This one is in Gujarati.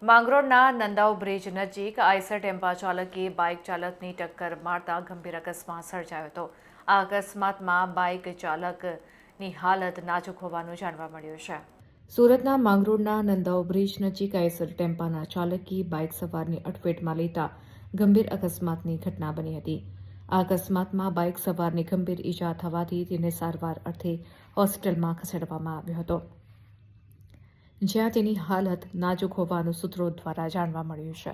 માંગરોળના નંદાવ બ્રિજ નજીક આઈસર ટેમ્પા ચાલકે બાઇક ચાલકની ટક્કર મારતા ગંભીર અકસ્માત સર્જાયો હતો. આ અકસ્માતમાં બાઇક ચાલકની હાલત નાજુક હોવાનું જાણવા મળ્યું છે. સુરતના માંગરોળના નંદાવ બ્રિજ નજીક આઈસર ટેમ્પાના ચાલકે બાઇક સવારની અડફેટમાં લેતા ગંભીર અકસ્માતની ઘટના બની હતી. આ અકસ્માતમાં બાઇક સવારને ગંભીર ઈજા થવાથી તેને સારવાર અર્થે હોસ્પિટલમાં ખસેડવામાં આવ્યો હતો, જ્યાં તેની હાલત નાજુક હોવાનું સૂત્રો દ્વારા જાણવા મળ્યું છે.